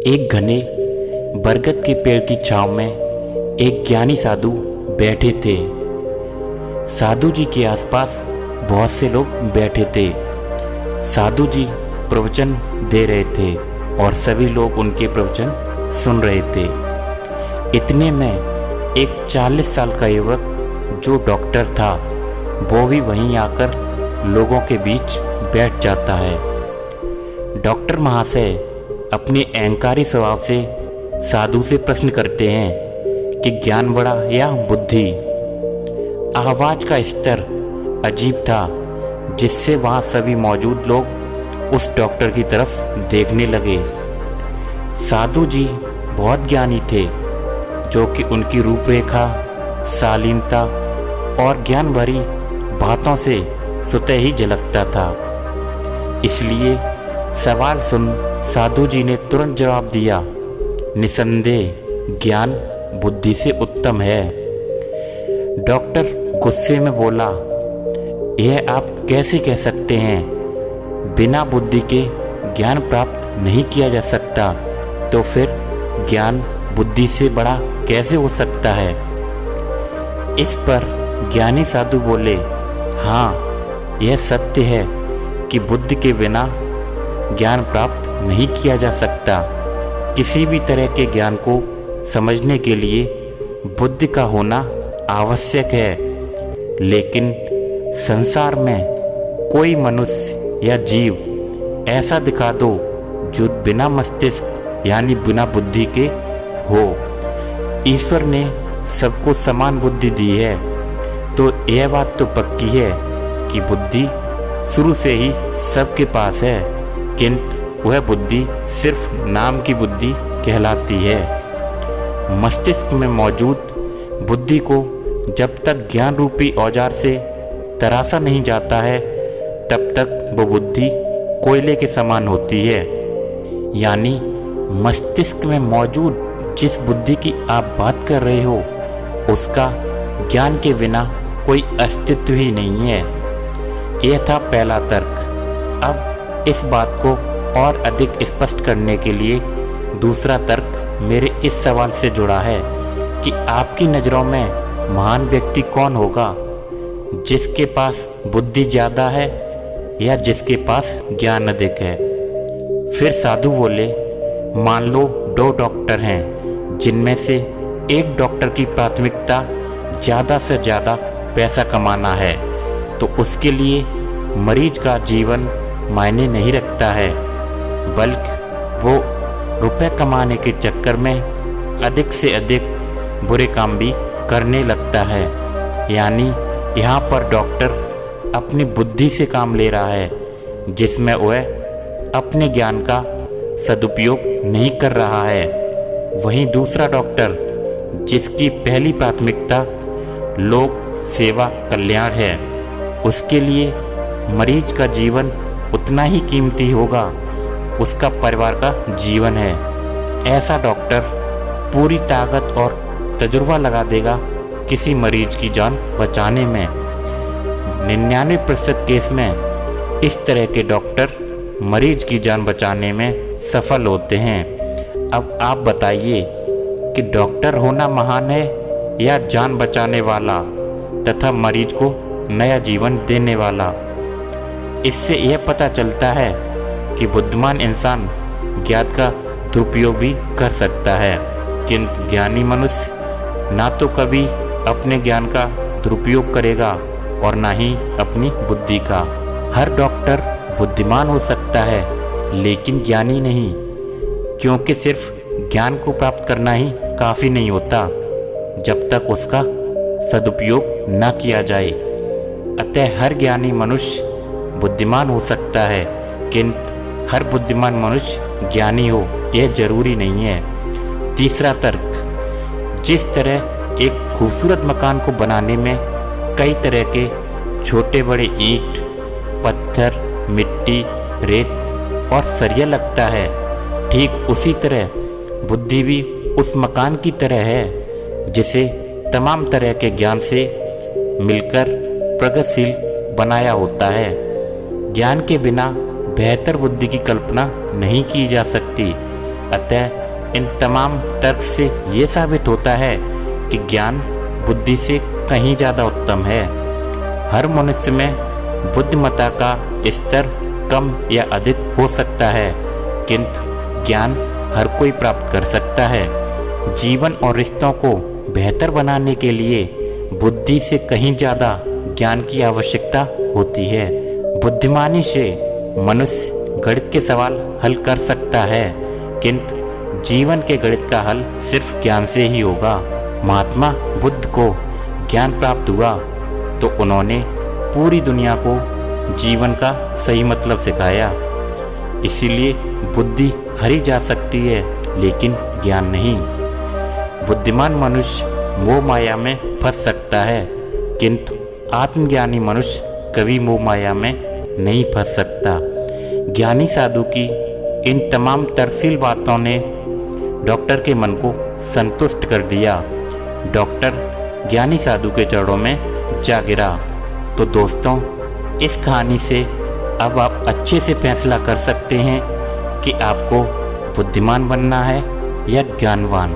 एक घने बरगद के पेड़ की छांव में एक ज्ञानी साधु बैठे थे। साधु जी के आसपास बहुत से लोग बैठे थे। साधु जी प्रवचन दे रहे थे और सभी लोग उनके प्रवचन सुन रहे थे। इतने में एक 40 साल का युवक जो डॉक्टर था वो भी वहीं आकर लोगों के बीच बैठ जाता है। डॉक्टर महाशय अपने अहंकारी स्वभाव से साधु से प्रश्न करते हैं कि ज्ञान बड़ा या बुद्धि। आवाज का स्तर अजीब था जिससे वहां सभी मौजूद लोग उस डॉक्टर की तरफ देखने लगे। साधु जी बहुत ज्ञानी थे, जो कि उनकी रूपरेखा, शालीनता और ज्ञान भरी बातों से स्वतः ही झलकता था। इसलिए सवाल सुन साधु जी ने तुरंत जवाब दिया, निसंदेह ज्ञान बुद्धि से उत्तम है। डॉक्टर गुस्से में बोला, यह आप कैसे कह सकते हैं? बिना बुद्धि के ज्ञान प्राप्त नहीं किया जा सकता, तो फिर ज्ञान बुद्धि से बड़ा कैसे हो सकता है? इस पर ज्ञानी साधु बोले, हाँ, यह सत्य है कि बुद्धि के बिना ज्ञान प्राप्त नहीं किया जा सकता। किसी भी तरह के ज्ञान को समझने के लिए बुद्धि का होना आवश्यक है, लेकिन संसार में कोई मनुष्य या जीव ऐसा दिखा दो जो बिना मस्तिष्क यानी बिना बुद्धि के हो। ईश्वर ने सबको समान बुद्धि दी है, तो यह बात तो पक्की है कि बुद्धि शुरू से ही सबके पास है, किंतु वह बुद्धि सिर्फ नाम की बुद्धि कहलाती है। मस्तिष्क में मौजूद बुद्धि को जब तक ज्ञान रूपी औजार से तराशा नहीं जाता है, तब तक वो बुद्धि कोयले के समान होती है। यानी मस्तिष्क में मौजूद जिस बुद्धि की आप बात कर रहे हो, उसका ज्ञान के बिना कोई अस्तित्व ही नहीं है। यह था पहला तर्क। अब इस बात को और अधिक स्पष्ट करने के लिए दूसरा तर्क मेरे इस सवाल से जुड़ा है कि आपकी नज़रों में महान व्यक्ति कौन होगा, जिसके पास बुद्धि ज़्यादा है या जिसके पास ज्ञान अधिक है? फिर साधु बोले, मान लो 2 डॉक्टर हैं, जिनमें से एक डॉक्टर की प्राथमिकता ज़्यादा से ज़्यादा पैसा कमाना है, तो उसके लिए मरीज का जीवन मायने नहीं रखता है, बल्कि वो रुपए कमाने के चक्कर में अधिक से अधिक बुरे काम भी करने लगता है। यानी यहाँ पर डॉक्टर अपनी बुद्धि से काम ले रहा है, जिसमें वह अपने ज्ञान का सदुपयोग नहीं कर रहा है। वहीं दूसरा डॉक्टर, जिसकी पहली प्राथमिकता लोक सेवा कल्याण है, उसके लिए मरीज का जीवन उतना ही कीमती होगा उसका परिवार का जीवन है। ऐसा डॉक्टर पूरी ताकत और तजुर्बा लगा देगा किसी मरीज की जान बचाने में। 99% केस में इस तरह के डॉक्टर मरीज की जान बचाने में सफल होते हैं। अब आप बताइए कि डॉक्टर होना महान है या जान बचाने वाला तथा मरीज को नया जीवन देने वाला? इससे यह पता चलता है कि बुद्धिमान इंसान ज्ञान का दुरुपयोग भी कर सकता है, किंतु ज्ञानी मनुष्य ना तो कभी अपने ज्ञान का दुरुपयोग करेगा और ना ही अपनी बुद्धि का। हर डॉक्टर बुद्धिमान हो सकता है, लेकिन ज्ञानी नहीं, क्योंकि सिर्फ ज्ञान को प्राप्त करना ही काफ़ी नहीं होता जब तक उसका सदुपयोग न किया जाए। अतः हर ज्ञानी मनुष्य बुद्धिमान हो सकता है, किंतु हर बुद्धिमान मनुष्य ज्ञानी हो यह जरूरी नहीं है। तीसरा तर्क, जिस तरह एक खूबसूरत मकान को बनाने में कई तरह के छोटे बड़े ईंट, पत्थर, मिट्टी, रेत और सरिया लगता है, ठीक उसी तरह बुद्धि भी उस मकान की तरह है जिसे तमाम तरह के ज्ञान से मिलकर प्रगतिशील बनाया होता है। ज्ञान के बिना बेहतर बुद्धि की कल्पना नहीं की जा सकती। अतः इन तमाम तर्क से ये साबित होता है कि ज्ञान बुद्धि से कहीं ज़्यादा उत्तम है। हर मनुष्य में बुद्धिमत्ता का स्तर कम या अधिक हो सकता है, किंतु ज्ञान हर कोई प्राप्त कर सकता है। जीवन और रिश्तों को बेहतर बनाने के लिए बुद्धि से कहीं ज़्यादा ज्ञान की आवश्यकता होती है। बुद्धिमानी से मनुष्य गणित के सवाल हल कर सकता है, किंतु जीवन के गणित का हल सिर्फ ज्ञान से ही होगा। महात्मा बुद्ध को ज्ञान प्राप्त हुआ तो उन्होंने पूरी दुनिया को जीवन का सही मतलब सिखाया। इसीलिए बुद्धि हरी जा सकती है, लेकिन ज्ञान नहीं। बुद्धिमान मनुष्य मोह माया में फंस सकता है, किंतु आत्मज्ञानी मनुष्य कभी मोह माया में नहीं फंस सकता। ज्ञानी साधु की इन तमाम तरसील बातों ने डॉक्टर के मन को संतुष्ट कर दिया। डॉक्टर ज्ञानी साधु के चरणों में जा गिरा। तो दोस्तों, इस कहानी से अब आप अच्छे से फैसला कर सकते हैं कि आपको बुद्धिमान बनना है या ज्ञानवान।